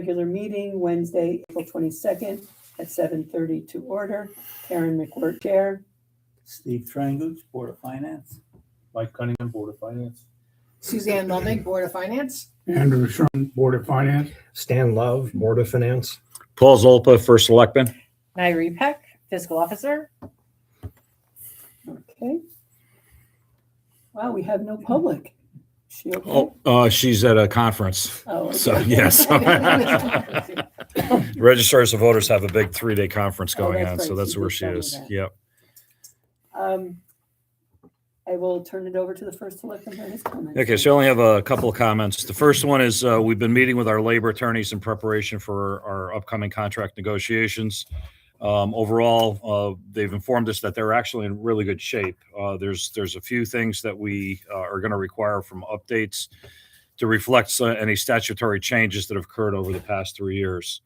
Regular meeting Wednesday, April 22nd at 7:30 to order. Karen McWhort, Chair. Steve Tranguch, Board of Finance. Mike Cunningham, Board of Finance. Suzanne Loving, Board of Finance. Andrew Sherman, Board of Finance. Stan Love, Board of Finance. Paul Zolpa, First Selectman. Nairi Peck, Fiscal Officer. Okay. Wow, we have no public. Is she okay? She's at a conference. Oh, okay. So, yes. Registrars of Voters have a big 3-day conference going on, right. so that's She where did she tell me is. that. Yep. I will turn it over to the first selectman for his comments. Okay, so I only have a couple of comments. The first one is we've been meeting with our labor attorneys in preparation for our upcoming contract negotiations. Overall, they've informed us that they're actually in really good shape. There's a few things that we are going to require from updates to reflect any statutory changes that have occurred over the past 3 years.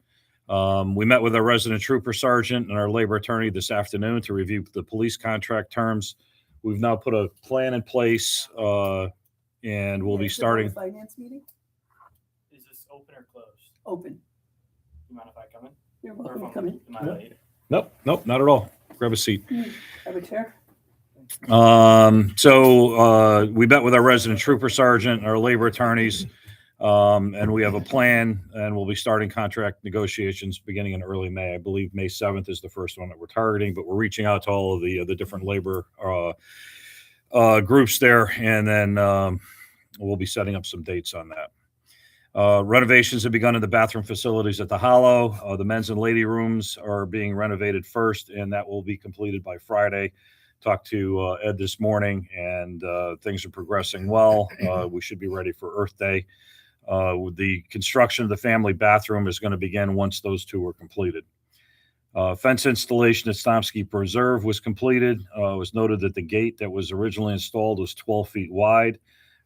We met with our resident trooper sergeant and our labor attorney this afternoon to review the police contract terms. We've now put a plan in place, and we'll be starting. Finance meeting? Is this open or closed? Open. You mind if I come in? You're Or if welcome to I'm- come in. am I late? Nope, not at all. Grab a seat. Have a chair. So we met with our resident trooper sergeant, our labor attorneys, and we have a plan, and we'll be starting contract negotiations beginning in early May. I believe May 7th is the first one that we're targeting, but we're reaching out to all of the different labor groups there, and then we'll be setting up some dates on that. Renovations have begun in the bathroom facilities at the Hollow. The men's and lady rooms are being renovated first, and that will be completed by Friday. Talked to Ed this morning, and things are progressing well. We should be ready for Earth Day. The construction of the family bathroom is going to begin once those two are completed. Fence installation at Stomsky Preserve was completed. It was noted that the gate that was originally installed was 12 feet wide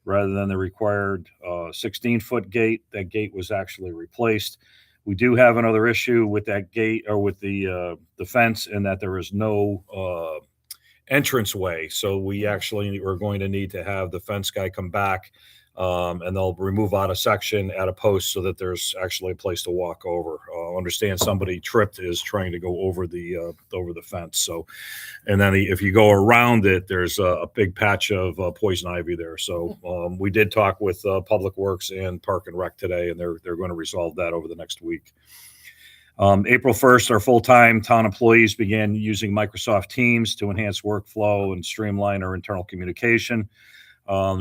rather than the required 16-foot gate. That gate was actually replaced. We do have another issue with that gate, or with the fence, in that there is no entranceway. So we actually are going to need to have the fence guy come back, and they'll remove out a section at a post so that there's actually a place to walk over. Understand somebody tripped is trying to go over the fence. So, and then if you go around it, there's a big patch of poison ivy there. So we did talk with Public Works and Park and Rec today, and they're going to resolve that over the next week. April 1st, our full-time town employees began using Microsoft Teams to enhance workflow and streamline our internal communication.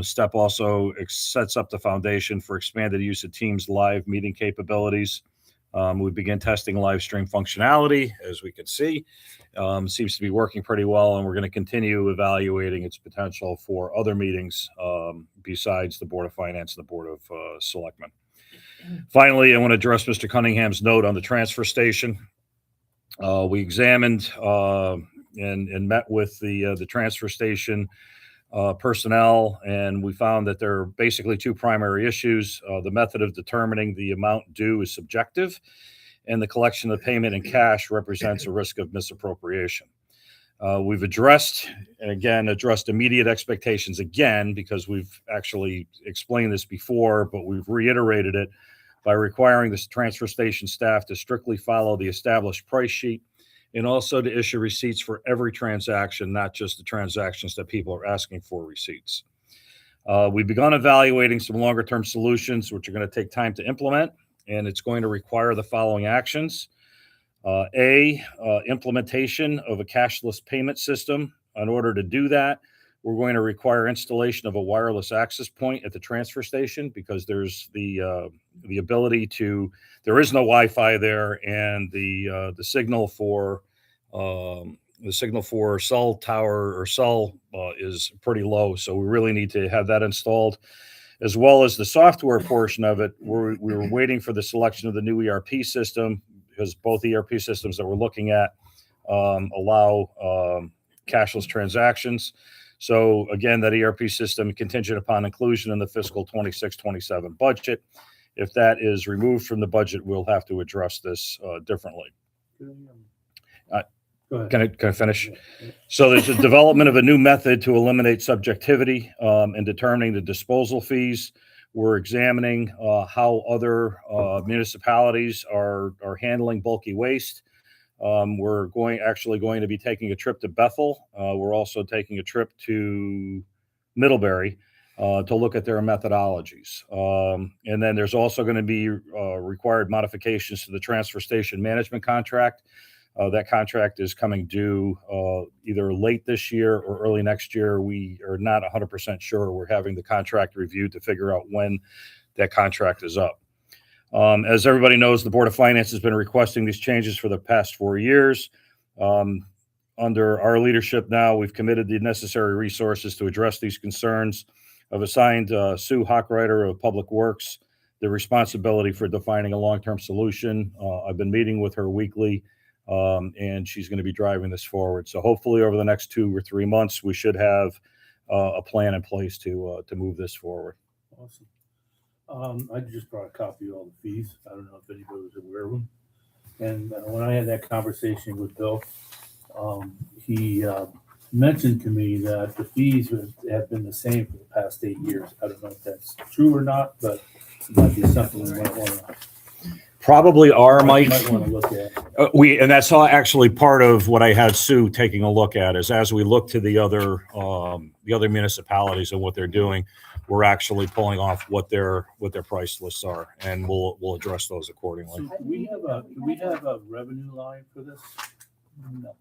STEP also sets up the foundation for expanded use of Teams live meeting capabilities. We begin testing live stream functionality, as we can see. Seems to be working pretty well, and we're going to continue evaluating its potential for other meetings besides the Board of Finance and the Board of Selectmen. Finally, I want to address Mr. Cunningham's note on the transfer station. We examined and met with the transfer station personnel, and we found that there are basically two primary issues. The method of determining the amount due is subjective, and the collection of payment in cash represents a risk of misappropriation. We've addressed immediate expectations again, because we've actually explained this before, but we've reiterated it by requiring the transfer station staff to strictly follow the established price sheet, and also to issue receipts for every transaction, not just the transactions that people are asking for receipts. We've begun evaluating some longer-term solutions, which are going to take time to implement, and it's going to require the following actions. Implementation of a cashless payment system. In order to do that, we're going to require installation of a wireless access point at the transfer station, because there's the ability to, there is no Wi-Fi there, and the signal for cell tower or cell is pretty low. So we really need to have that installed, as well as the software portion of it. We were waiting for the selection of the new ERP system, because both ERP systems that we're looking at allow cashless transactions. So again, that ERP system contingent upon inclusion in the fiscal 26-27 budget. If that is removed from the budget, we'll have to address this differently. Can I finish? So there's a development of a new method to eliminate subjectivity in determining the disposal fees. We're examining how other municipalities are handling bulky waste. We're actually going to be taking a trip to Bethel. We're also taking a trip to Middlebury to look at their methodologies. And then there's also going to be required modifications to the transfer station management contract. That contract is coming due either late this year or early next year. We are not 100% sure. We're having the contract reviewed to figure out when that contract is up. As everybody knows, the Board of Finance has been requesting these changes for the past 4 years. Under our leadership now, we've committed the necessary resources to address these concerns. I've assigned Sue Hochreiter of Public Works the responsibility for defining a long-term solution. I've been meeting with her weekly, and she's going to be driving this forward. So hopefully over the next 2 or 3 months, we should have a plan in place to move this forward. Awesome. I just brought a copy of all the fees. I don't know if anybody was aware of them. And when I had that conversation with Bill, he mentioned to me that the fees have been the same for the past 8 years. I don't know if that's true or not, but it might be something we might want to Probably are, Mike. want to look at. And that's all actually part of what I had Sue taking a look at is as we look to the other municipalities and what they're doing, we're actually pulling off what their price lists are, and we'll address those accordingly. So do we have a revenue line for this? No,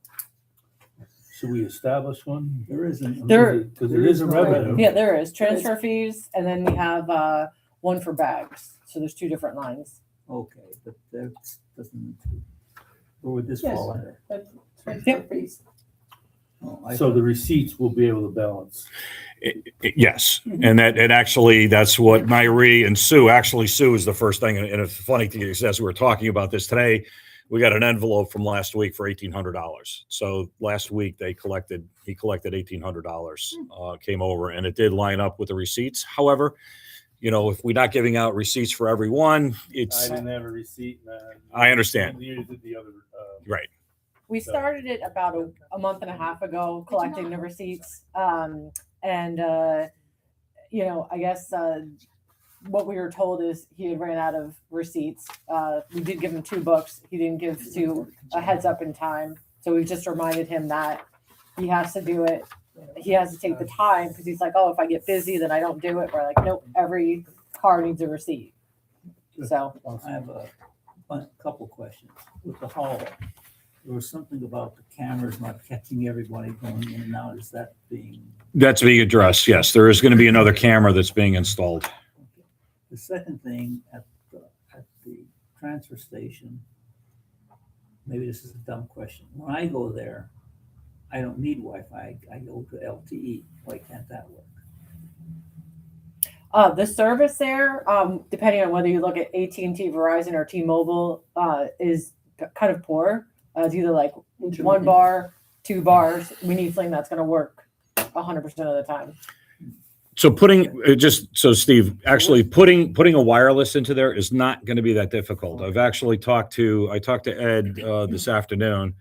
Should we establish one? there isn't. Because there is a revenue. Yeah, there is transfer fees, and then we have one for bags. So there's 2 different lines. Okay, but that doesn't, where would this Yes. fall under? That's transfer fees. Oh, So the receipts will be able to balance. Yes, and that's what Myrie and Sue. Actually, Sue is the first thing, and it's funny thing is as we were talking about this today, we got an envelope from last week for $1,800. So last week he collected $1,800, came over, and it did line up with the receipts. However, if we're not giving out receipts for everyone, I it's didn't have a receipt. I understand. Neither did the other. Right. We started it about a month and a half ago, collecting the receipts. I guess what we were told is he had ran out of receipts. We did give him 2 books. He didn't give Sue a heads up in time. So we just reminded him that he has to do it. He has to take the time because he's like, oh, if I get busy, then I don't do it. We're like, nope, every car needs a receipt. So I have a couple questions. With the hall, there was something about the cameras not catching everybody going in and out. Is that That's being addressed. Yes, there is going to be another camera that's being installed. okay? The second thing at the transfer station, maybe this is a dumb question. When I go there, I don't need Wi-Fi. I go to LTE. Why can't that work? the service there, depending on whether you look at AT&T, Verizon, or T-Mobile, is kind of poor. It's either like 1 bar, 2 bars. We need something that's going to work 100% of the time. So Steve, actually putting a wireless into there is not going to be that difficult. I've actually talked to Ed this afternoon,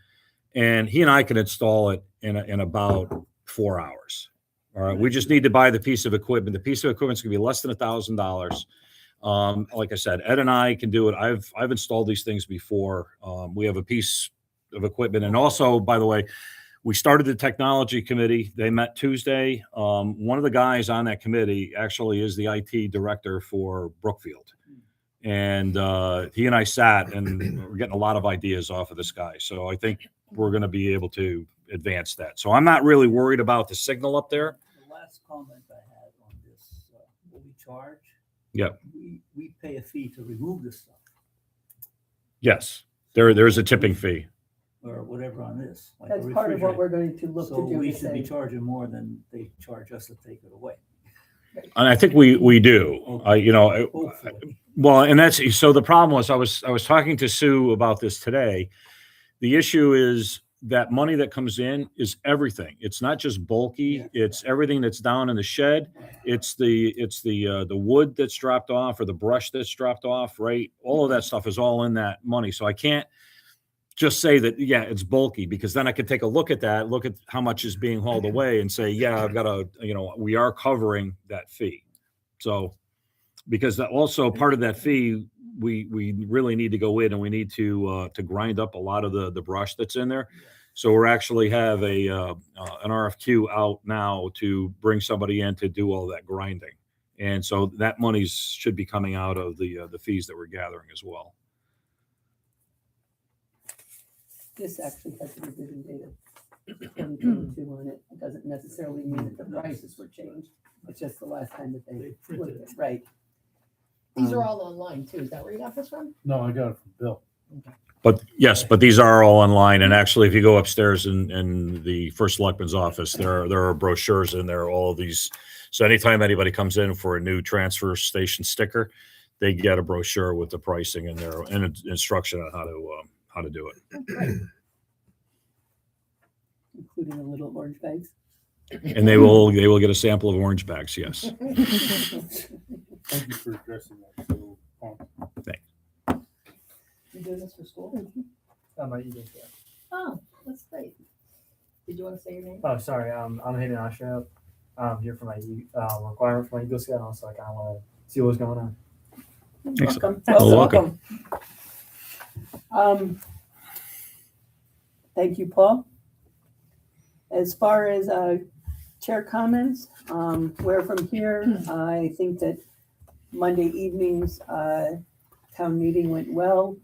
and he and I can install it in about 4 hours. All right. We just need to buy the piece of equipment. The piece of equipment's going to be less than $1,000. Like I said, Ed and I can do it. I've installed these things before. We have a piece of equipment. And also, by the way, we started the technology committee. They met Tuesday. One of the guys on that committee actually is the IT director for Brookfield. And he and I sat, and we're getting a lot of ideas off of this guy. So I think we're going to be able to advance that. So I'm not really worried about the signal up there. The last comment I had on this, what we charge. Yep. We pay a fee to remove this stuff Yes, there's a tipping fee. or whatever on this. Like That's a part of what refrigerator. we're going to look to So do. we is should be say- charging more than they charge us to take it away. And I think we do. Hopefully. Well, and that's so the problem was I was talking to Sue about this today. The issue is that money that comes in is everything. It's not just bulky. Yeah. It's everything that's down in the shed. It's the wood that's dropped off or the brush that's dropped off, right? All of that stuff is all in that money. So I can't just say that, yeah, it's bulky, because then I could take a look at that, look at how much is being hauled away and say, yeah, I've got we are covering that fee. So because also part of that fee, we really need to go in and we need to grind up a lot of the brush that's in there. So we're actually have an RFQ out now to bring somebody in to do all that grinding. And so that money should be coming out of the fees that we're gathering as well. This actually has the revision data 2022 on it. It doesn't necessarily mean that the prices were changed. It's just the last time that they looked at it. Right. These are all online too. Is that where you got this from? No, I got it from Bill. But yes, but these are all online. And actually, if you go upstairs in the first selectman's office, there are brochures in there, all of these. So anytime anybody comes in for a new transfer station sticker, they get a brochure with the pricing in there and instruction on how to do it. Including the little orange bags. And they will get a sample of orange bags. Yes. Thank you for addressing that. So, You doing this for school? My ego care. Oh, that's great. Did you want to say your name? Oh, sorry. I'm Hayden Oshra. I'm here for my requirement for my Eagle Scout, and also I kind of want to see what's going on. Excellent. Welcome. Welcome. Thank you, Paul. As far as chair comments, where from here, I think that Monday evening's town meeting went well.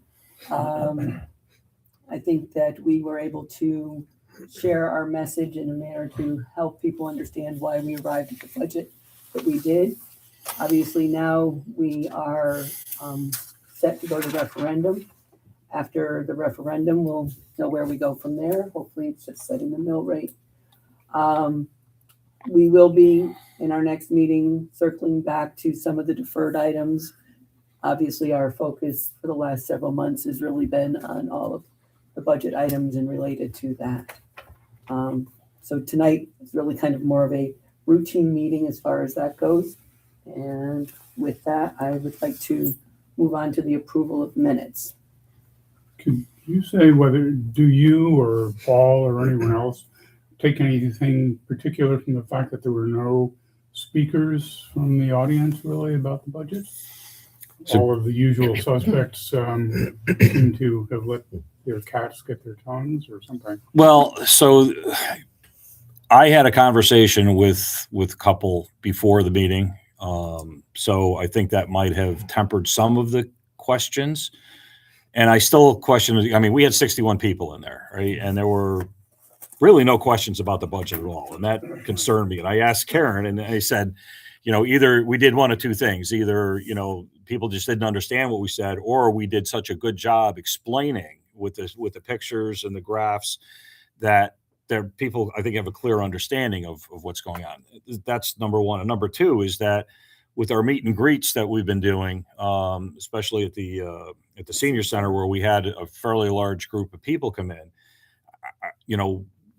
I think that we were able to share our message in a manner to help people understand why we arrived at the budget that we did. Obviously, now we are set to go to referendum. After the referendum, we'll know where we go from there. Hopefully, it's just setting the mill rate. We will be, in our next meeting, circling back to some of the deferred items. Obviously, our focus for the last several months has really been on all of the budget items and related to that. So tonight is really kind of more of a routine meeting as far as that goes. And with that, I would like to move on to the approval of minutes. Could you say whether, do you or Paul or anyone else take anything particular from the fact that there were no speakers from the audience really about the budget? So- All of the usual suspects seem to have let their cats get their tongues or something. Well, so I had a conversation with a couple before the meeting. So I think that might have tempered some of the questions. And I still question, I mean, we had 61 people in there, right? And there were really no questions about the budget at all. And that concerned me. And I asked Karen and I said, either we did one of two things. Either, people just didn't understand what we said, or we did such a good job explaining with the pictures and the graphs that people, I think, have a clear understanding of what's going on. That's number one. And number two is that with our meet and greets that we've been doing, especially at the senior center where we had a fairly large group of people come in,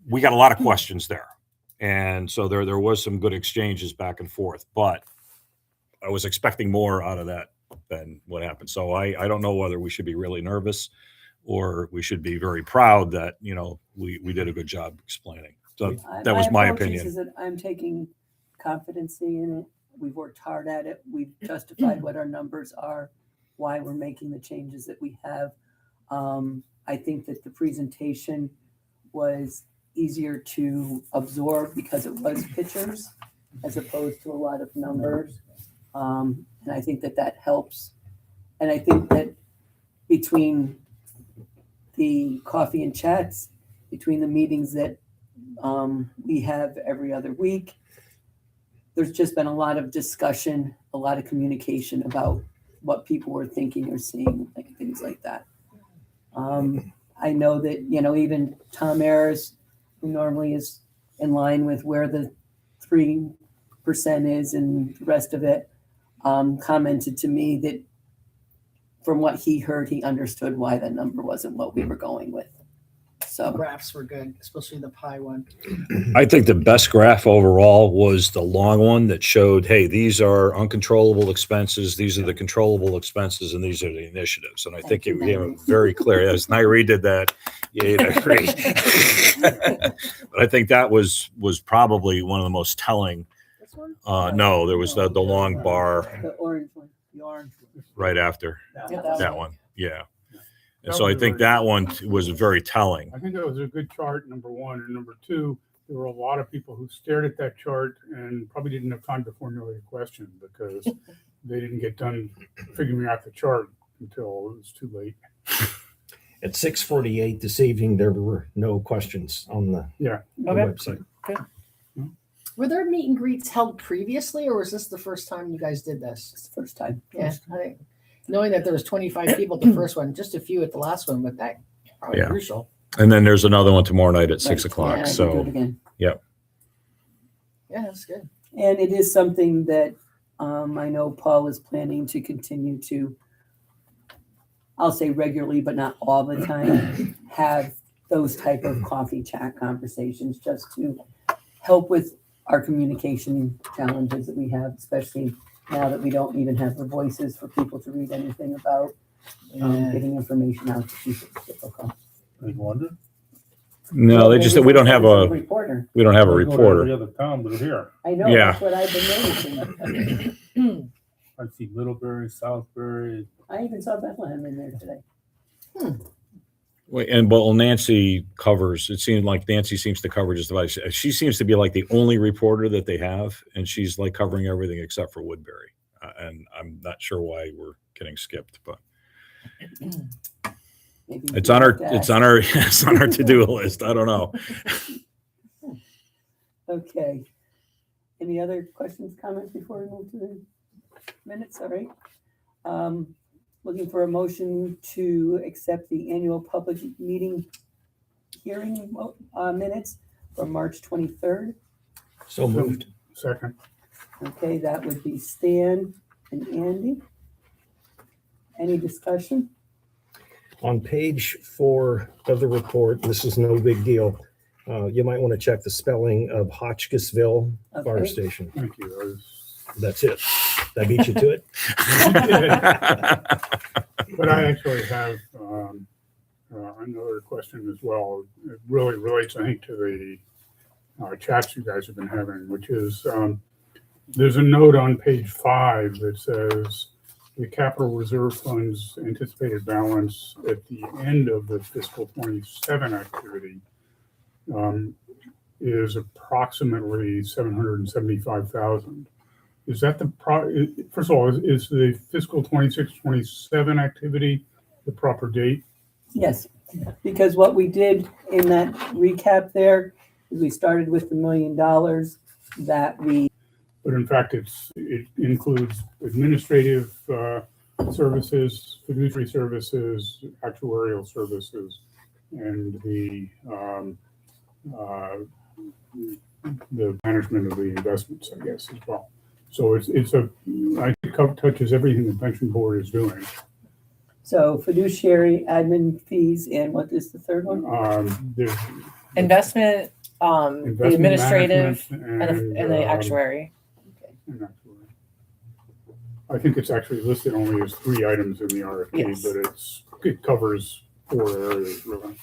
we got a lot of questions there. And so there was some good exchanges back and forth, but I was expecting more out of that than what happened. So I don't know whether we should be really nervous or we should be very proud that, we did a good job explaining. So that was my approach opinion. is that I'm taking competency in it. We've worked hard at it. We've justified what our numbers are, why we're making the changes that we have. I think that the presentation was easier to absorb because it was pictures as opposed to a lot of numbers. And I think that helps. And I think that between the coffee and chats, between the meetings that we have every other week, there's just been a lot of discussion, a lot of communication about what people were thinking or seeing, like things like that. I know that, even Tom Ayers, who normally is in line with where the 3% is and the rest of it, commented to me that from what he heard, he understood why that number wasn't what we were going with. The So, graphs were good, especially the pie one. I think the best graph overall was the long one that showed, hey, these are uncontrollable expenses, these are the controllable expenses, and these are the initiatives. And I think it became very clear. As Nairi did that, yeah, I agree. But I think that was probably one of the most telling one? No, there was the long bar The orange one. The orange one. right after Yeah, that one. Yeah. And That so I was think very- that one was very telling. I think that was a good chart, number one. And number two, there were a lot of people who stared at that chart and probably didn't have time to formulate a question because they didn't get done figuring out the chart until it was too late. At 6:48 this evening, there were no questions on the Yeah. the Okay. website. Were there meet and greets held previously, or was this the first time you guys did this? It's the first time. Yeah, I think, knowing that there was 25 people at the first one, just a few at the last one, but that probably Yeah. crucial. And then there's another one tomorrow night at 6 Right. o'clock. Yeah, I can do it So again. Yeah, that's good. And it is something that I know Paul is planning to continue to, I'll say regularly, but not all the time, have those type of coffee chat conversations just to help with our communication challenges that we have, especially now that we don't even have the voices for people to read anything about. Yeah. Getting information out to people is difficult. Any wonder? no, they just we don't have a reporter. we don't have a I go to reporter. Every other town but here. I know, Yeah. that's what I've been noticing. I see Middlebury, Southbury. I even saw Bethlehem in there today. Wait, and well, Nancy covers. It seems like Nancy seems to cover just about. She seems to be like the only reporter that they have, and she's like covering everything except for Woodbury. And I'm not sure why we're getting skipped, but Maybe it's we on have our to it's ask. on our it's on our to do list. I don't know. Okay. Any other questions, comments before we move to the minutes? All right. Looking for a motion to accept the annual public meeting hearing minutes from March 23rd. So moved. Second. Okay, that would be Stan and Andy. Any discussion? On page 4 of the report, this is no big deal. You might want to check the spelling of Hotchkissville Fire Okay. Station. Thank you. I was- That's it. That beat you to it? But I actually have another question as well. It really relates, I think, to the chats you guys have been having, which is there's a note on page 5 that says the capital reserve fund's anticipated balance at the end of the fiscal 27 activity is approximately 775,000. Is that first of all, is the fiscal 26-27 activity the proper date? Yes, because what we did in that recap there is we started with the $1 million that we, But in fact, it includes administrative services, fiduciary services, actuarial services, and the management of the investments, I guess, as well. So I think it touches everything the pension board is doing. so fiduciary admin fees, and what is the third one? There's Investment, the investment administrative, management and the actuary. and actuary. I think it's actually listed only as 3 items in the RFP, Yes. but it covers 4 areas really.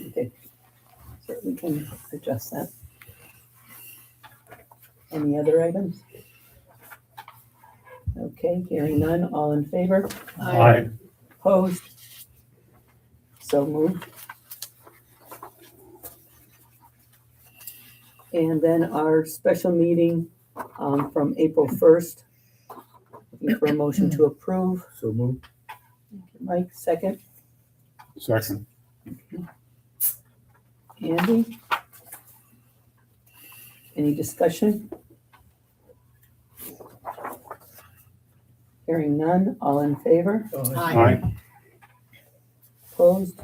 Okay, so we can adjust that. Any other items? Okay, hearing none, all in favor? Aye. Opposed? So moved. And then our special meeting from April 1st. Looking for a motion to approve. So moved. Mike, second. Second. Andy? Any discussion? Hearing none, all in favor? Aye. Opposed?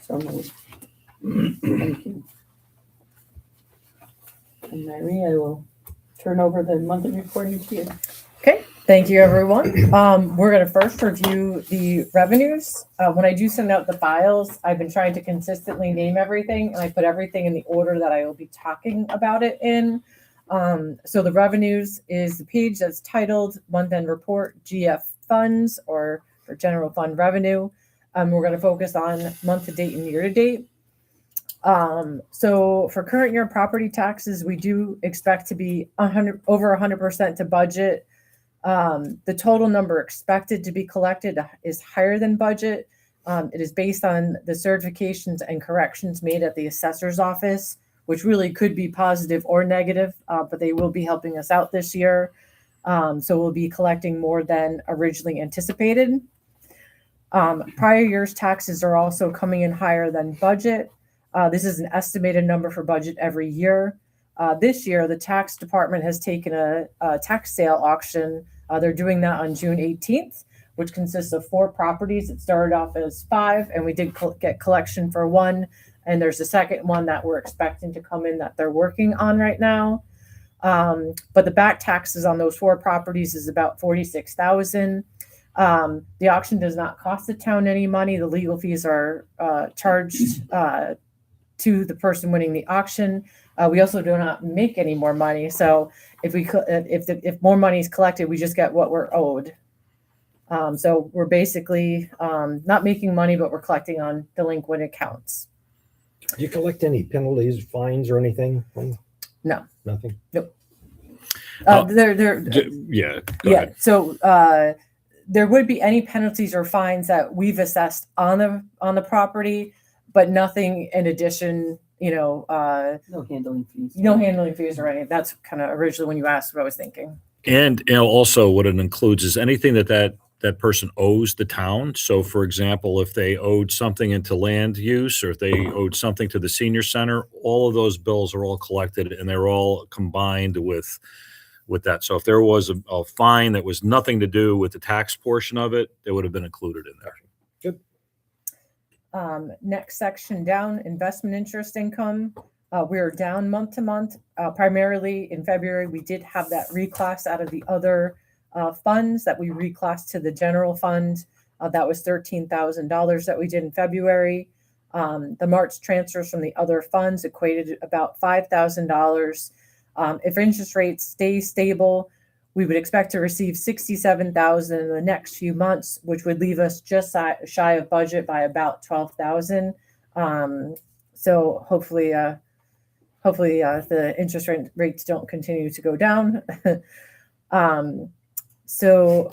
So moved. Thank you. And Mary, I will turn over the monthly reporting to you. Okay, thank you, everyone. We're gonna first review the revenues. When I do send out the files, I've been trying to consistently name everything, and I put everything in the order that I will be talking about it in. So the revenues is the page that's titled Month-End Report, GF Funds, or General Fund Revenue. We're gonna focus on month-to-date and year-to-date. So for current year property taxes, we do expect to be over 100% to budget. The total number expected to be collected is higher than budget. It is based on the certifications and corrections made at the assessor's office, which really could be positive or negative, but they will be helping us out this year. So we'll be collecting more than originally anticipated. Prior year's taxes are also coming in higher than budget. This is an estimated number for budget every year. This year, the tax department has taken a tax sale auction. They're doing that on June 18th, which consists of 4 properties. It started off as 5, and we did get collection for 1. And there's a second one that we're expecting to come in that they're working on right now. But the back taxes on those 4 properties is about $46,000. The auction does not cost the town any money. The legal fees are charged to the person winning the auction. We also do not make any more money. So if more money is collected, we just get what we're owed. So we're basically not making money, but we're collecting on delinquent accounts. Do you collect any penalties, fines, or anything? No. Nothing. Nope. Oh. Yeah. Go ahead. So there would be any penalties or fines that we've assessed on the property, but nothing in addition. No handling fees. No handling fees or anything. That's kind of originally when you asked what I was thinking. And also what it includes is anything that person owes the town. So for example, if they owed something into land use, or if they owed something to the senior center, all of those bills are all collected and they're all combined with that. So if there was a fine that was nothing to do with the tax portion of it, it would have been included in there. Good. Next section down, investment interest income. We're down month to month. Primarily in February, we did have that reclass out of the other funds that we reclassed to the general fund. That was $13,000 that we did in February. The March transfers from the other funds equated about $5,000. If interest rates stay stable, we would expect to receive $67,000 in the next few months, which would leave us just shy of budget by about $12,000. So hopefully the interest rates don't continue to go down. So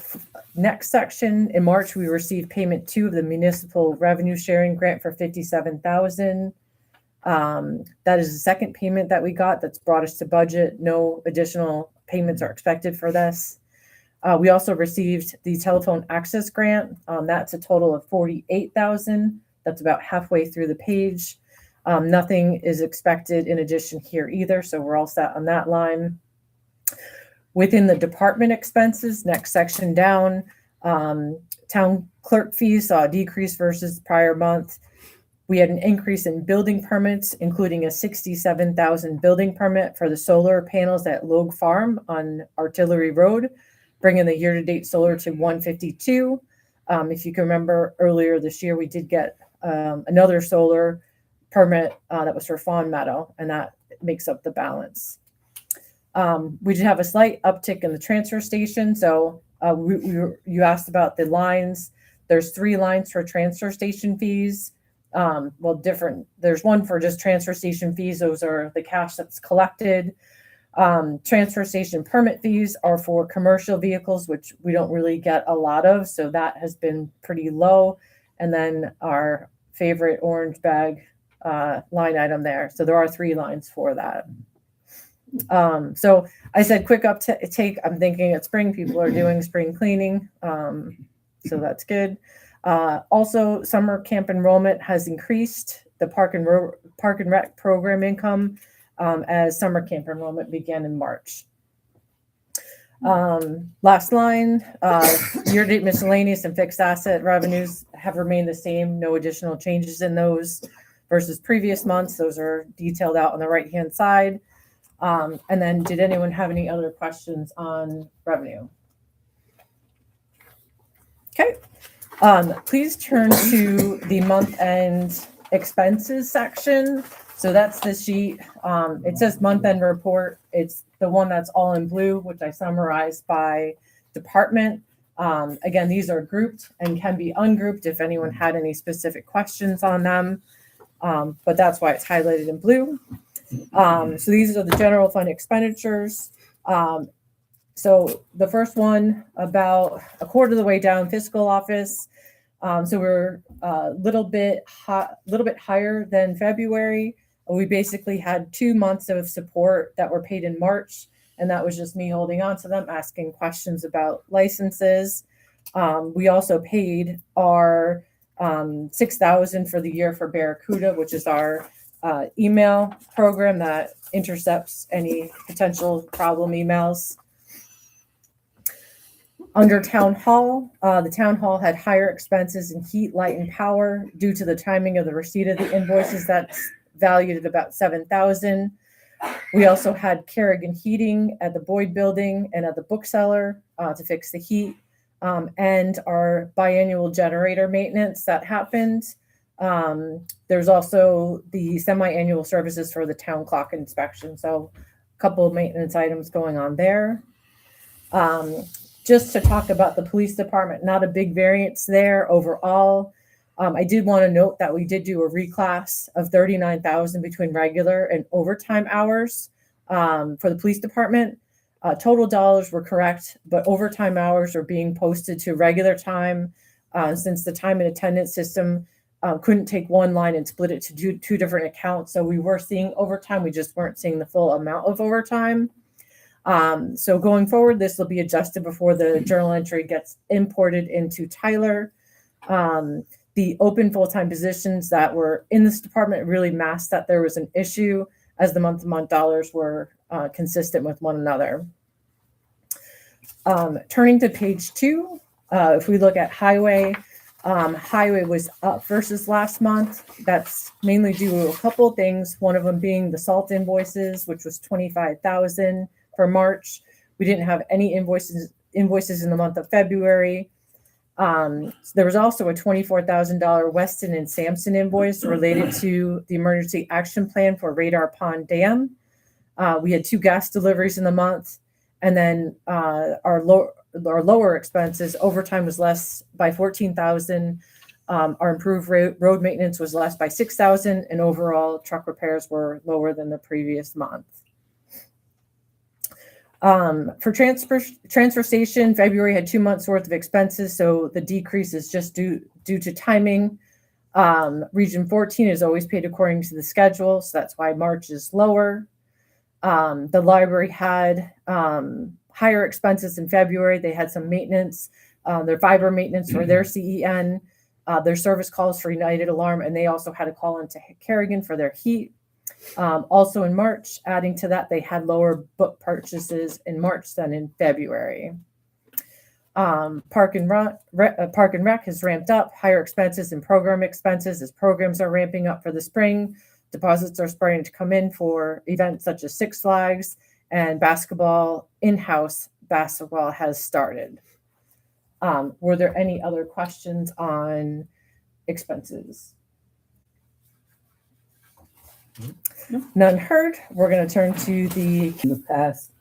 next section, in March, we received payment 2 of the municipal revenue sharing grant for $57,000. That is the second payment that we got that's brought us to budget. No additional payments are expected for this. We also received the telephone access grant. That's a total of $48,000. That's about halfway through the page. Nothing is expected in addition here either, so we're all set on that line. Within the department expenses, next section down, town clerk fees saw a decrease versus prior month. We had an increase in building permits, including a $67,000 building permit for the solar panels at Logue Farm on Artillery Road, bringing the year-to-date solar to 152. If you can remember earlier this year, we did get another solar permit that was for Fawn Meadow, and that makes up the balance. We did have a slight uptick in the transfer station. So you asked about the lines. There's 3 lines for transfer station fees. There's one for just transfer station fees. Those are the cash that's collected. Transfer station permit fees are for commercial vehicles, which we don't really get a lot of. So that has been pretty low. And then our favorite orange bag line item there. So there are 3 lines for that. So I said quick uptake. I'm thinking at spring, people are doing spring cleaning. So that's good. Also, summer camp enrollment has increased the park and rec program income as summer camp enrollment began in March. Last line, year-to-date miscellaneous and fixed asset revenues have remained the same. No additional changes in those versus previous months. Those are detailed out on the right-hand side. And then did anyone have any other questions on revenue? Okay. Please turn to the month-end expenses section. So that's the sheet. It says month-end report. It's the one that's all in blue, which I summarized by department. Again, these are grouped and can be ungrouped if anyone had any specific questions on them. but that's why it's highlighted in blue. So these are the general fund expenditures. So the first one, about a quarter of the way down, fiscal office. So we're a little bit higher than February. We basically had 2 months of support that were paid in March, and that was just me holding on to them, asking questions about licenses. We also paid our $6,000 for the year for Barracuda, which is our email program that intercepts any potential problem emails. Under town hall, the town hall had higher expenses in heat, light, and power due to the timing of the receipt of the invoices. That's valued at about $7,000. We also had Kerrigan heating at the Boyd building and at the bookseller to fix the heat, and our biannual generator maintenance that happened. There's also the semi-annual services for the town clock inspection. So a couple of maintenance items going on there. Just to talk about the police department, not a big variance there overall. I did want to note that we did do a reclass of $39,000 between regular and overtime hours for the police department. Total dollars were correct, but overtime hours are being posted to regular time since the time and attendance system couldn't take one line and split it to two different accounts. So we were seeing overtime, we just weren't seeing the full amount of overtime. So going forward, this will be adjusted before the journal entry gets imported into Tyler. The open full-time positions that were in this department really masked that there was an issue, as the month-to-month dollars were consistent with one another. Turning to page 2, if we look at highway, highway was up versus last month. That's mainly due to a couple of things. One of them being the salt invoices, which was $25,000 for March. We didn't have any invoices in the month of February. There was also a $24,000 Weston and Sampson invoice related to the emergency action plan for Radar Pond Dam. We had 2 gas deliveries in the month, and then our lower expenses, overtime was less by $14,000. Our improved road maintenance was less by $6,000, and overall truck repairs were lower than the previous month. For transfer station, February had 2 months worth of expenses, so the decrease is just due to timing. Region 14 is always paid according to the schedule, so that's why March is lower. The library had higher expenses in February. They had some maintenance, their fiber maintenance for their CEN, their service calls for United Alarm, and they also had a call into Kerrigan for their heat. Also in March, adding to that, they had lower book purchases in March than in February. Park and Rec has ramped up, higher expenses and program expenses as programs are ramping up for the spring. Deposits are starting to come in for events such as Six Flags, and basketball, in-house basketball has started. Were there any other questions on expenses? None heard. We're going to turn to In the past,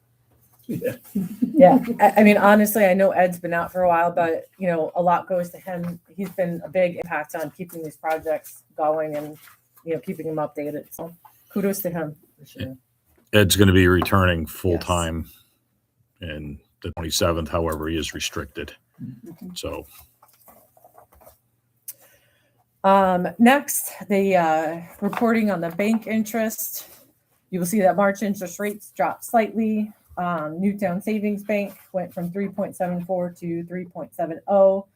yeah. I mean, honestly, I know Ed's been out for a while, but you know, a lot goes to him. He's been a big impact on keeping these projects going and, you know, keeping them updated. So kudos to him for sure. Ed's going to be returning full-time in the 27th. However, he is restricted. So next, the reporting on the bank interest. You will see that March interest rates dropped slightly. Newtown Savings Bank went from 3.74 to 3.70.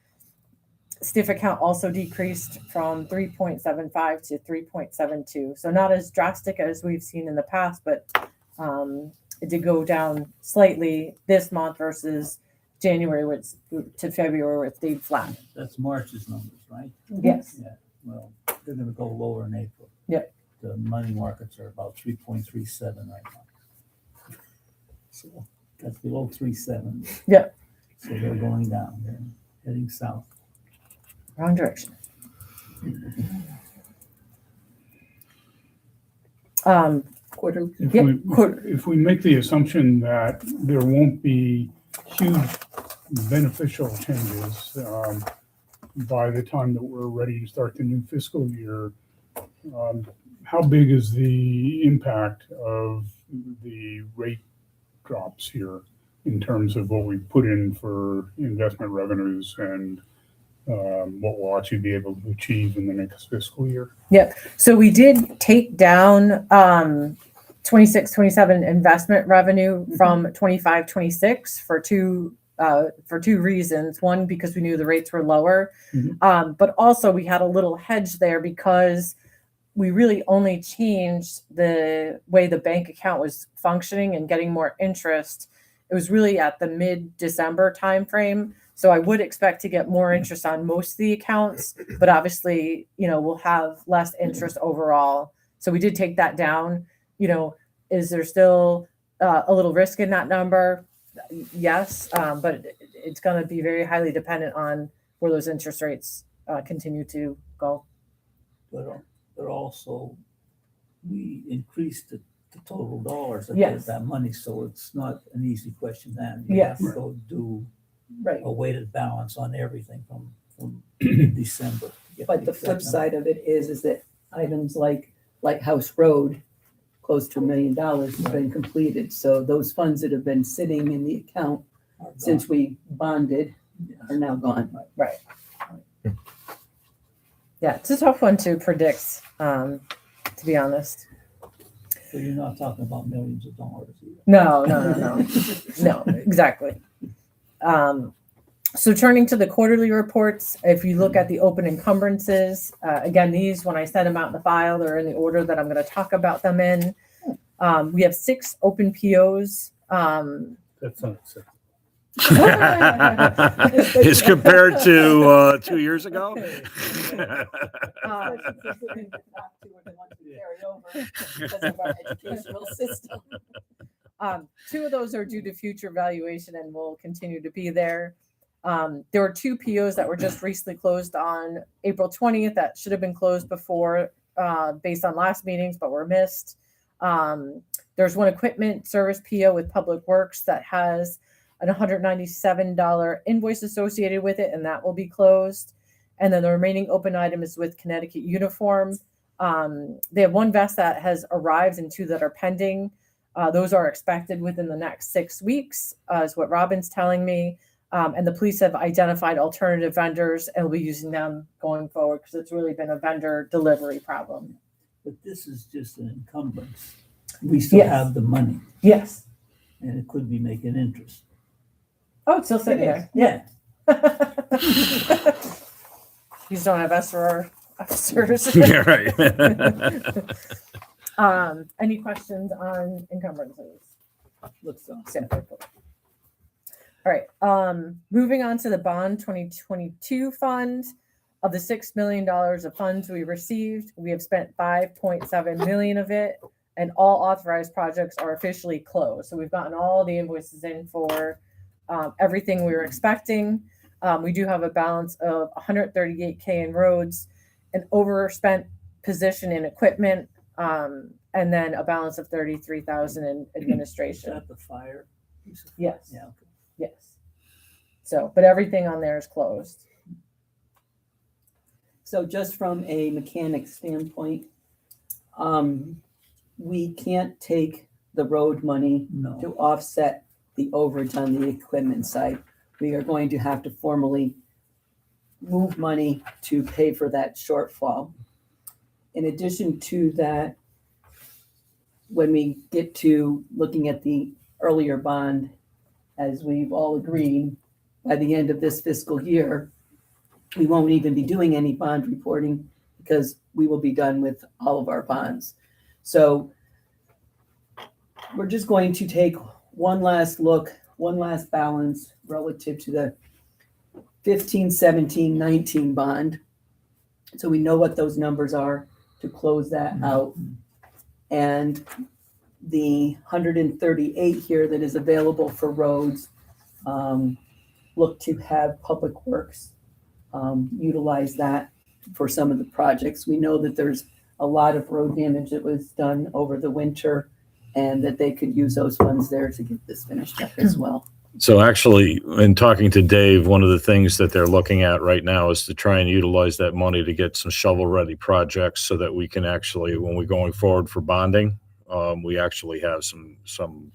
Stiff account also decreased from 3.75 to 3.72. So not as drastic as we've seen in the past, but it did go down slightly this month versus January to February, where it stayed flat. That's March's numbers, right? Yes. Yeah, well, they're gonna go lower in April. Yep. The money markets are about 3.37 right now. So that's below 3.7. Yep. So they're going down, they're heading south. Wrong direction. quarter, If Yep, we, quarter. if we make the assumption that there won't be huge beneficial changes by the time that we're ready to start the new fiscal year, how big is the impact of the rate drops here in terms of what we put in for investment revenues and what we'll actually be able to achieve in the next fiscal year? So we did take down 26, 27 investment revenue from 25, 26 for two reasons. One, because we knew the rates were lower, but also we had a little hedge there because we really only changed the way the bank account was functioning and getting more interest. It was really at the mid-December timeframe. So I would expect to get more interest on most of the accounts, but obviously, we'll have less interest overall. So we did take that down. Is there still a little risk in that number? Yes, but it's going to be very highly dependent on where those interest rates continue to go. But also, we increased the total dollars that Yes. that money, so it's not an easy question then. Yes. You have to go do Right. a weighted balance on everything from December. to get But the flip exact side of it is that items like Lighthouse Road, close to $1 million has been completed. So those funds that have been sitting in the account number. since we bonded are now gone. Right. Yeah, it's a tough one to predict, to be honest. So you're not talking about millions of dollars either. No, no, exactly. So turning to the quarterly reports, if you look at the open encumbrances, again, these, when I set them out in the file, they're in the order that I'm going to talk about them in. We have 6 open POs. That's unacceptable. As compared to 2 years ago. Two of those are due to future valuation and will continue to be there. There were 2 POs that were just recently closed on April 20th that should have been closed before based on last meetings, but were missed. There's one equipment service PO with Public Works that has an $197 invoice associated with it, and that will be closed. And then the remaining open item is with Connecticut Uniform. They have 1 vest that has arrived and 2 that are pending. Those are expected within the next 6 weeks, is what Robin's telling me. And the police have identified alternative vendors and will be using them going forward because it's really been a vendor delivery problem. But this is just an encumbrance. We still Yes. have the money, Yes. and it could be making interest. Oh, it's still sitting there. Yeah. These don't have SRR officers. Yeah, right. Any questions on encumbrances? Looks All right. Moving on to the bond 2022 fund. Of the $6 million of funds we received, we have spent $5.7 million of it, and all authorized projects are officially closed. So we've gotten all the invoices in for everything we were expecting. We do have a balance of $138K in roads, an overspent position in equipment, and then a balance of $33,000 in Is administration. that the fire? Yes. Yeah. Okay. Yes. So, but everything on there is closed. So just from a mechanic standpoint, we can't take the road money No. to offset the overage on the equipment side. We are going to have to formally move money to pay for that shortfall. In addition to that, when we get to looking at the earlier bond, as we've all agreed, by the end of this fiscal year, we won't even be doing any bond reporting because we will be done with all of our bonds. So we're just going to take one last look, one last balance relative to the 15, 17, 19 bond. So we know what those numbers are to close that out. And the 138 here that is available for roads, look to have Public Works utilize that for some of the projects. We know that there's a lot of road damage that was done over the winter and that they could use those funds there to get this finished up as well. So actually, in talking to Dave, one of the things that they're looking at right now is to try and utilize that money to get some shovel-ready projects so that we can actually, when we're going forward for bonding, we actually have some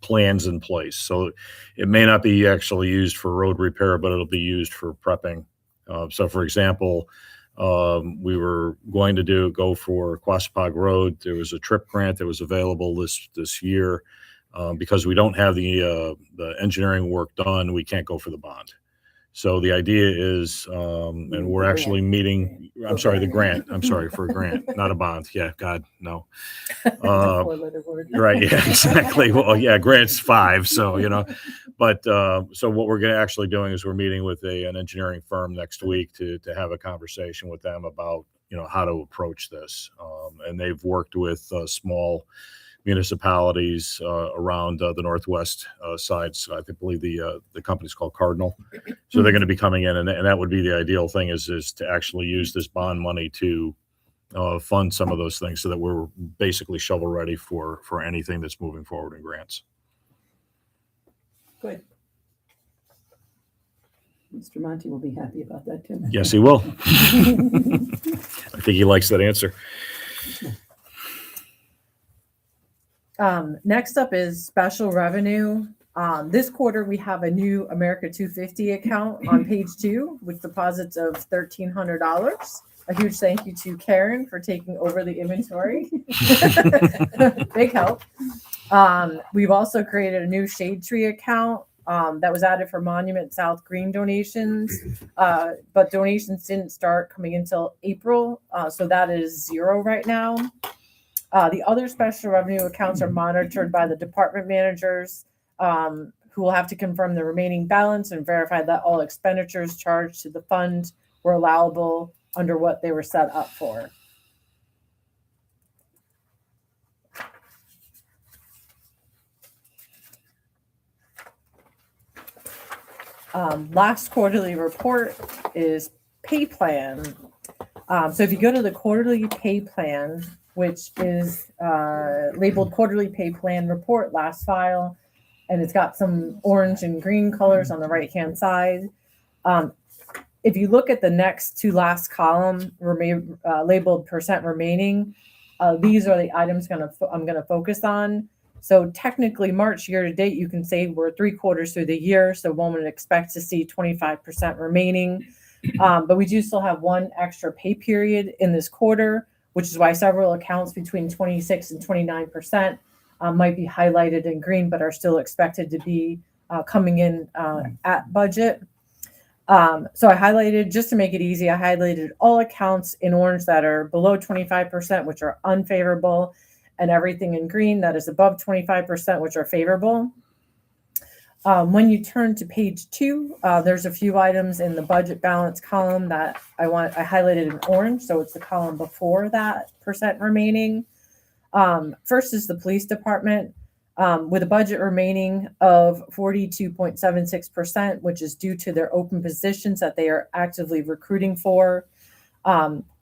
plans in place. So it may not be actually used for road repair, but it'll be used for prepping. So for example, we were going to go for Quaspag Road. There was a TRIP grant that was available this year. Because we don't have the engineering work done, we can't go for the bond. So the idea is, and we're actually meeting, I'm sorry, the grant, I'm sorry, for a grant, not a bond. Yeah, God, no. Four-letter word. Right, yeah, exactly. Well, yeah, grant's 5, so, but, so what we're gonna actually doing is we're meeting with an engineering firm next week to have a conversation with them about, how to approach this. And they've worked with small municipalities around the northwest side. So I believe the company's called Cardinal. So they're going to be coming in, and that would be the ideal thing is to actually use this bond money to fund some of those things so that we're basically shovel ready for anything that's moving forward in grants. Good. Mr. Monty will be happy about that too. Yes, he will. I think he likes that answer. Next up is special revenue. This quarter, we have a new America 250 account on page 2 with deposits of $1,300. A huge thank you to Karen for taking over the inventory. Big help. We've also created a new Shade Tree account that was added for Monument South Green donations, but donations didn't start coming until April, so that is 0 right now. The other special revenue accounts are monitored by the department managers, who will have to confirm the remaining balance and verify that all expenditures charged to the fund were allowable under what they were set up for. Last quarterly report is pay plan. So if you go to the quarterly pay plan, which is labeled quarterly pay plan report last file, and it's got some orange and green colors on the right-hand side. If you look at the next to last column, labeled percent remaining, these are the items I'm gonna focus on. So technically March year to date, you can say we're 3/4 through the year, so one would expect to see 25% remaining. But we do still have one extra pay period in this quarter, which is why several accounts between 26 and 29% might be highlighted in green, but are still expected to be coming in at budget. So I highlighted, just to make it easy, I highlighted all accounts in orange that are below 25%, which are unfavorable, and everything in green that is above 25%, which are favorable. When you turn to page 2, there's a few items in the budget balance column that I highlighted in orange, so it's the column before that percent remaining. First is the police department, with a budget remaining of 42.76%, which is due to their open positions that they are actively recruiting for.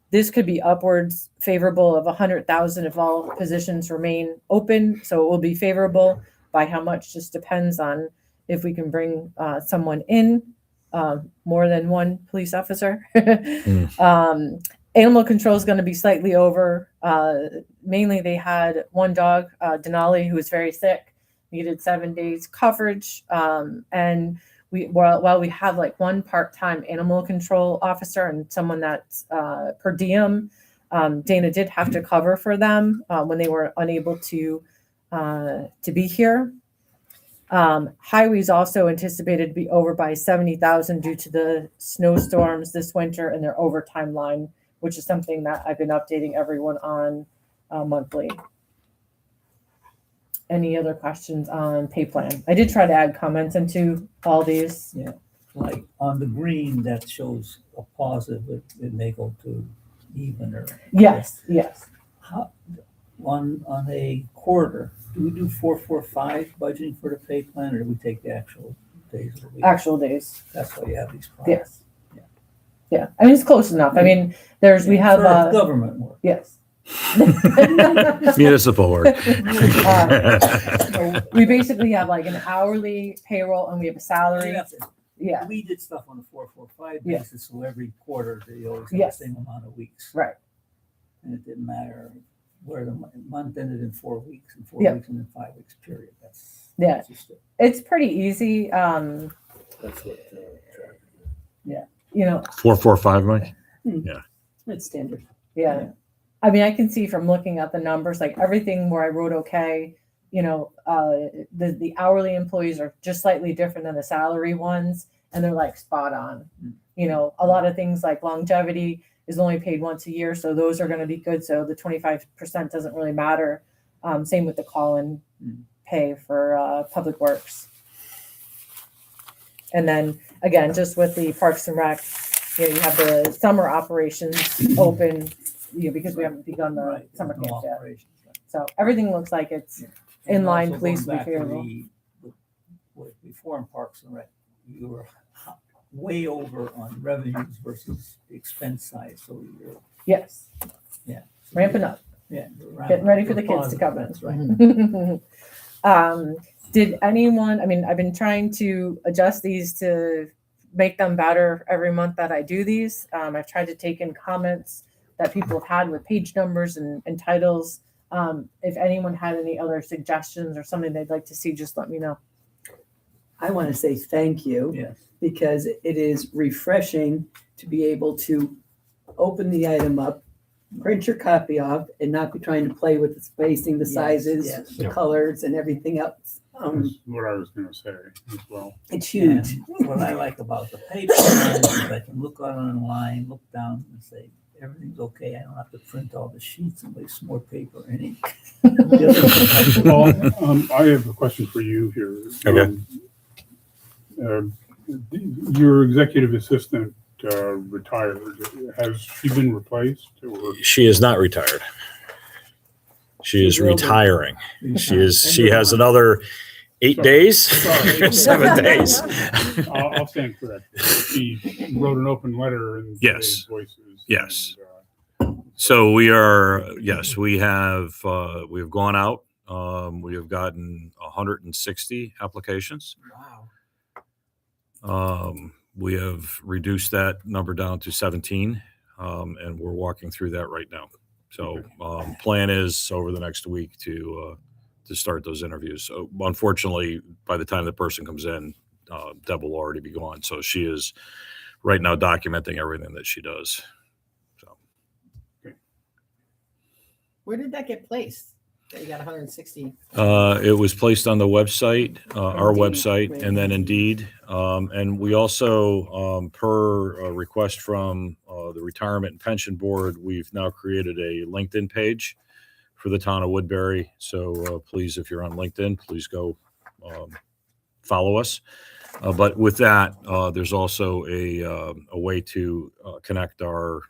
This could be upwards favorable of 100,000 if all positions remain open, so it will be favorable. By how much just depends on if we can bring someone in, more than one police officer. Animal control is going to be slightly over. Mainly they had one dog, Denali, who was very sick, needed 7 days coverage. And while we have like one part-time animal control officer and someone that's per diem, Dana did have to cover for them when they were unable to be here. Highways also anticipated to be over by 70,000 due to the snowstorms this winter and their overtime line, which is something that I've been updating everyone on monthly. Any other questions on pay plan? I did try to add comments into all these. Yeah, like on the green, that shows a positive, it may go to even or. Yes. How, on a quarter, do we do 4-4-5 budgeting for the pay plan, or do we take the actual days of the week? Actual days. That's why you have these problems. Yes. Yeah. I mean, it's close enough. I mean, we have for government work. Yes. Municipal work. We basically have like an hourly payroll and we have a salary. Yeah, We did stuff on a 4-4-5 Yeah. basis, so every quarter they always have Yes. the same amount of weeks. right. And it didn't matter where the month ended in 4 weeks and 4 Yeah. weeks and then 5 weeks period. That's just it. It's pretty easy. That's what. You know, 445, Mike? It's standard. yeah. I mean, I can see from looking at the numbers, like everything where I wrote okay, you know, the hourly employees are just slightly different than the salary ones, and they're like spot on. You know, a lot of things like longevity is only paid once a year, so those are going to be good. So the 25% doesn't really matter. Same with the call-in pay for public works. And then again, just with the Parks and Rec, you know, you have the summer operations open, you know, because we haven't begun the Right. summer No camp yet. operations, right. So everything looks like it's in And line, also police going back to favorable. before in Parks and Rec, you were way over on revenues versus the expense side, so you're, Yes, yeah. ramping up. Yeah. you're Getting ready for the you're kids to come in. That's right. Did anyone, I mean, I've been trying to adjust these to make them better every month that I do these. I've tried to take in comments that people have had with page numbers and titles. If anyone had any other suggestions or something they'd like to see, just let me know. I want to say thank you Yes. because it is refreshing to be able to open the item up, print your copy off, and not be trying to play with the spacing, the Yes, sizes, yes. the Yeah. colors, and everything else. That's what I was gonna say as well. It's huge. And what I like about the paper is I can look on online, look down and say, everything's okay. I don't have to print all the sheets and waste more paper and ink. Well, I have a question for you here. Okay. Your executive assistant retired. Has she been replaced or? She is not retired. She is She will be. retiring. She has another 8 days, Sorry. 7 days. I'll stand corrected. She wrote an open letter and Yes. voices. Yes. and, So we are, yes, we have gone out. We have gotten 160 applications. Wow. We have reduced that number down to 17, and we're walking through that right now. So plan is over the next week to start those interviews. So unfortunately, by the time the person comes in, Deb will already be gone. So she is right now documenting everything that she does. So Where did that get placed? That you got 160. it was placed on the website, our Indeed, website, right. and then Indeed. And we also, per a request from the Retirement and Pension Board, we've now created a LinkedIn page for the town of Woodbury. So please, if you're on LinkedIn, please go follow us. But with that, there's also a way to connect our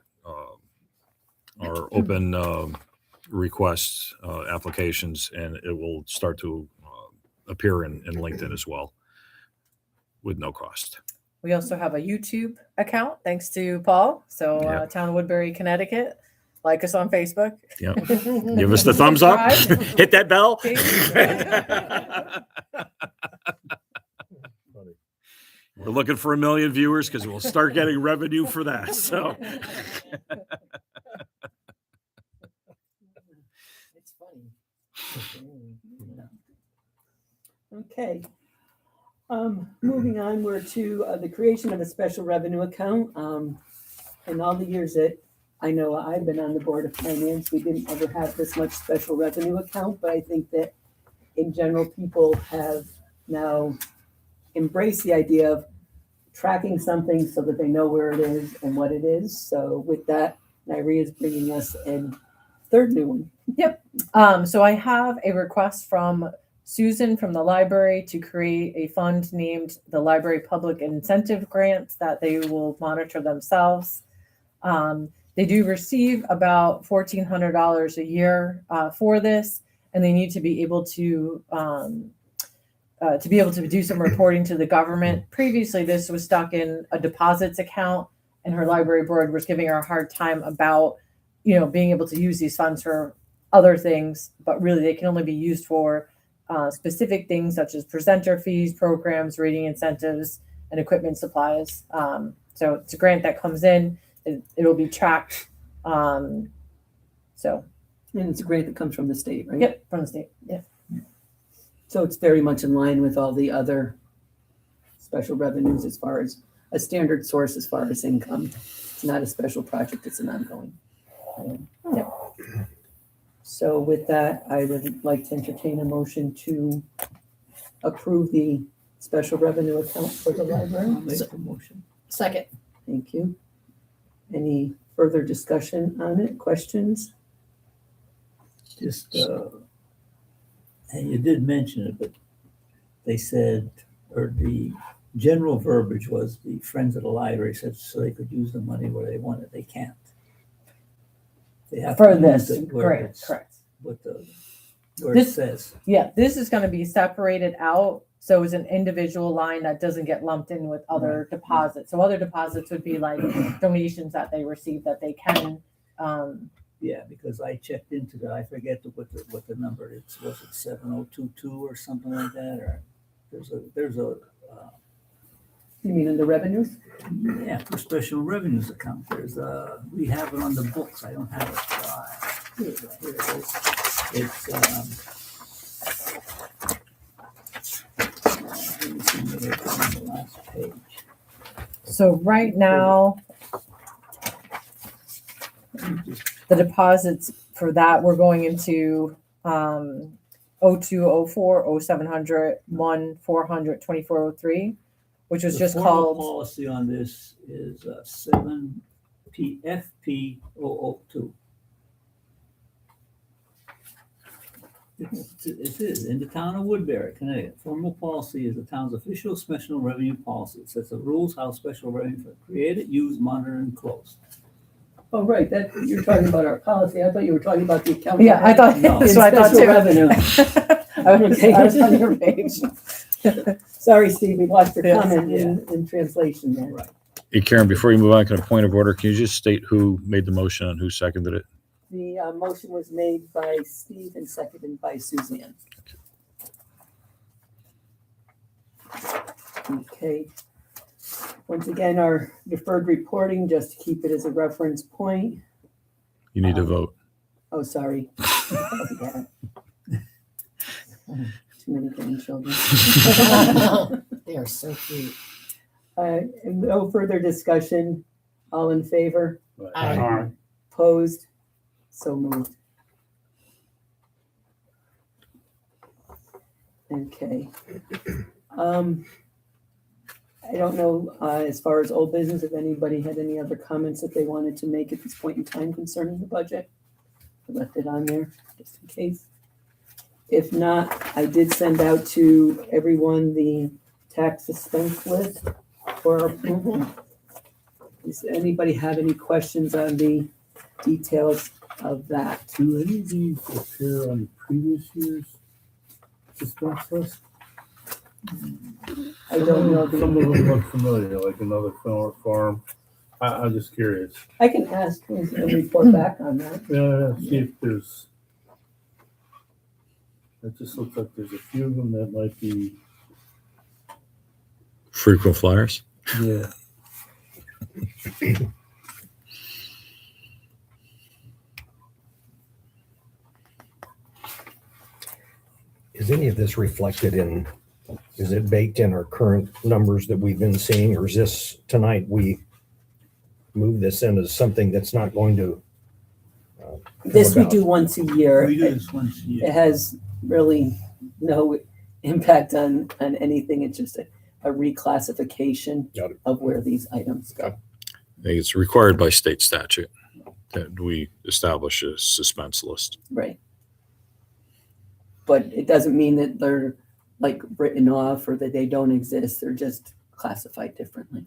open requests, applications, and it will start to appear in LinkedIn as well with no cost. We also have a YouTube account, thanks to Paul. So Yeah. Town of Woodbury, Connecticut. Like us on Facebook. Yep. Give us the thumbs up. Subscribe. Hit that bell. We're looking for 1 million viewers because we'll start getting revenue for that. So It's funny. Okay. Moving on, we're to the creation of a special revenue account. In all the years that I know I've been on the Board of Finance, we didn't ever have this much special revenue account, but I think that in general, people have now embraced the idea of tracking something so that they know where it is and what it is. So with that, Nairi is bringing us a third new one. So I have a request from Susan from the library to create a fund named the Library Public Incentive Grant that they will monitor themselves. They do receive about $1,400 a year for this, and they need to be able to do some reporting to the government. Previously, this was stuck in a deposits account, and her library board was giving her a hard time about being able to use these funds for other things, but really they can only be used for specific things such as presenter fees, programs, rating incentives, and equipment supplies. So it's a grant that comes in, it'll be tracked. So, And it's a grant that comes from the state, right? yep, from the state. Yeah. So it's very much in line with all the other special revenues as far as a standard source as far as income. It's not a special project, it's an ongoing. Yep. So with that, I would like to entertain a motion to approve the special revenue account for the library. I'll make the motion. Second. Thank you. Any further discussion on it? Questions? Just, and you did mention it, but they said, or the general verbiage was the Friends of the Library said so they could use the money where they want it. They can't. They have For to this, use it where correct, it's, correct. where it This- says. Yeah, this is going to be separated out. So it's an individual line that doesn't get lumped in with other deposits. So other deposits would be like donations that they receive that they can. Yeah, because I checked into that. I forget what the number is. Was it 7022 or something like that? Or there's a You mean in the revenues? yeah, for special revenues account. There's we have it on the books. I don't have it. Here it is. It's let me see whether it's on the last page. So right now, the deposits for that, we're going into 02, 04, 0700, 1, 400, 2403, which was The just formal called, policy on this is 7PFP002. It is in the town of Woodbury, Connecticut. Formal policy is the town's official special revenue policy. It sets the rules how special revenue are created, used, monitored, and closed. Oh, right, that, you're talking about our policy. I thought you were talking about the account. yeah, I thought, No. that's what I thought Special too. revenue. I was on your page. Sorry, Steve, we lost your Yes. comment in translation there. Right. Hey, Karen, before you move on, can a point of order, can you just state who made the motion and who seconded it? The motion was made by Steve and seconded by Suzanne. Okay. Once again, our deferred reporting, just to keep it as a reference point. You need to vote. Oh, sorry. Yeah. Too many grandchildren. They are so cute. No further discussion. All in favor? Aye. Aye. Opposed? So moved. Okay. I don't know, as far as old business, if anybody had any other comments that they wanted to make at this point in time concerning the budget. I left it on there just in case. If not, I did send out to everyone the tax suspense list for approval. Does anybody have any questions on the details of that? Do any of these appear on the previous year's suspense list? I don't know. Some of them look familiar, like another farm. I'm just curious. I can ask and report back on that. Yeah, see if there's. It just looks like there's a few of them that might be. Frequent flyers? Yeah. Is any of this reflected in, is it baked in our current numbers that we've been seeing, or is this tonight we move this in as something that's not going to? This we about? do once a year. We do this once a It year. has really no impact on anything. It's just a reclassification Got it. of where these items go. I think it's required by state statute that we establish a suspense list. Right. But it doesn't mean that they're like written off or that they don't exist. They're just classified differently.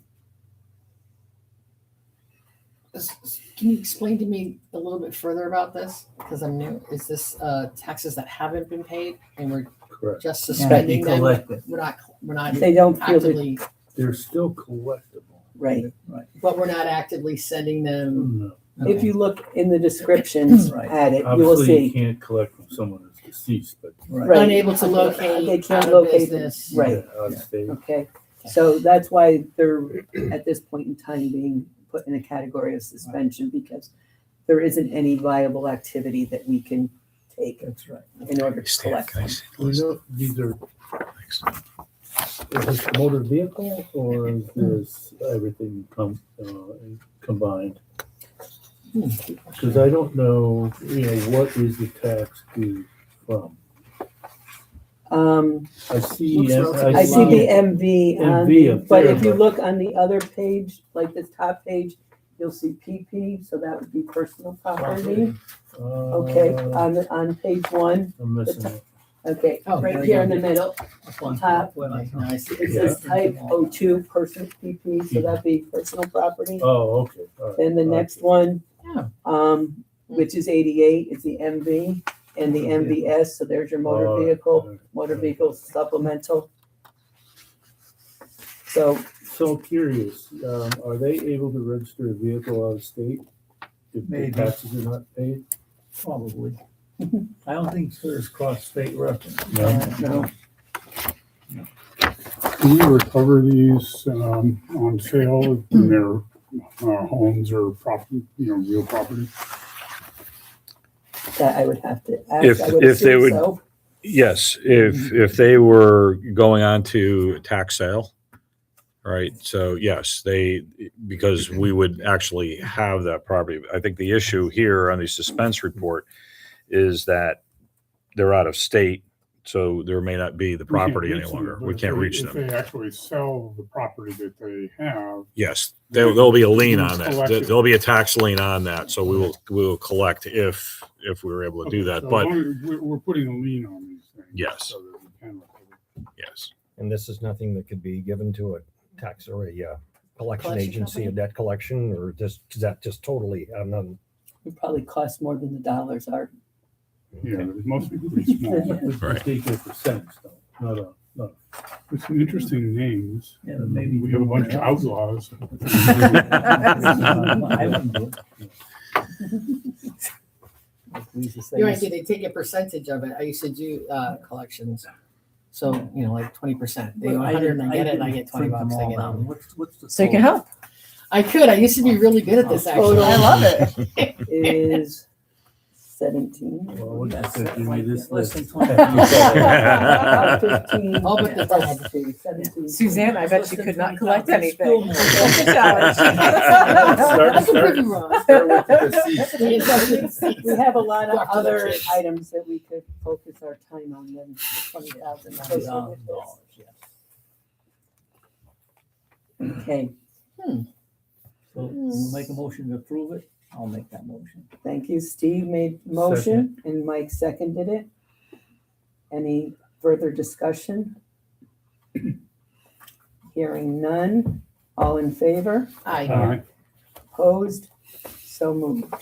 Can you explain to me a little bit further about this? Because I'm new. Is this taxes that haven't been paid and we're Correct. just Can't be suspending them? collected. We're not They don't feel that, actively. They're still collectible. Right. Right. But we're not actively sending them. No. If you look in the descriptions Right. at it, you will Obviously, you see. can't collect from someone who's deceased, but. Right. Unable to locate, They can't out of locate them. business. Right. Yeah, out of state. Okay, so that's why they're at this point in time being put in a category of suspension because there isn't any viable activity that we can take That's right. in order to collect them. We know these are, is this motor vehicle or is this everything combined? Because I don't know, what is the tax due from? I see. Looks relatively I see the MV, MV up but there, if you but- look on the other page, like this top page, you'll see PP, so that would be personal property. Okay, on page one, I'm missing it. okay, Oh, there right we here go. in the middle, top. Okay, now I see. It says type O2, personal PP, so that'd be personal property. Oh, okay. All right. Then the next one, Yeah. which is 88, is the MV and the MVS, so there's your motor vehicle supplemental. So, So curious, are they able to register a vehicle out of state if the Maybe. taxes are not paid? Probably. I don't think there's cross-state reference. no, Can we recover these on sale in their homes or property, real property? that I would have to If- ask, I would if they assume would- so. Yes, if they were going on to tax sale, right? So yes, because we would actually have that property. I think the issue here on the suspense report is that they're out of state, so there may not be the We can't property any reach them, longer. but We if can't they- reach If them. they actually sell the property that they have, Yes, there'll be a lien on that. Collect it. There'll be a tax lien on that, so we will collect if we were able to do that. so But we're putting a lien on these things. Yes. So that we can recover. yes, And this is nothing that could be given to a tax or a collection Collection agency, a company? debt collection, or just, is that just totally, nothing? It probably costs more than the dollars are. Yeah, they're mostly pretty small. We Right. take a percentage though, not With some interesting names. Yeah, but maybe We have a bunch of outlaws. I wouldn't do it. Like we used to say, You know, they take a percentage of it. I used to do collections. So, like 20%. They go 100 and I get it and I get 20 bucks. I get it. What's the So you can total? help. I could. I used to be really good at this actually. Total. I love it. Is 17. Well, what you said, give me this Less list. than 20. 15. Oh, but the- Let's see, 17. Suzanne, I bet you could not collect anything. Still more. That's a challenge. I could prove you wrong. Start with the receipts. We have a lot of Doctor other Richards. items that we could focus our time on than the $20,000. Yes. Okay, So we'll make a motion to approve it. I'll make that motion. thank you. Steve made the motion and Mike seconded it. Any further discussion? Hearing none. All in favor? Aye. Opposed? So moved.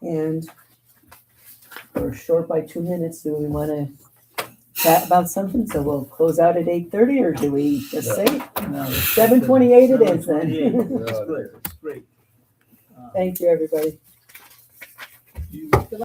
And we're short by 2 minutes. Do we want to chat about something? So we'll close out at 8:30 or do we just say? No, it's- 7:28 it is then. 7:28. It's good. It's great. Thank you, everybody. You-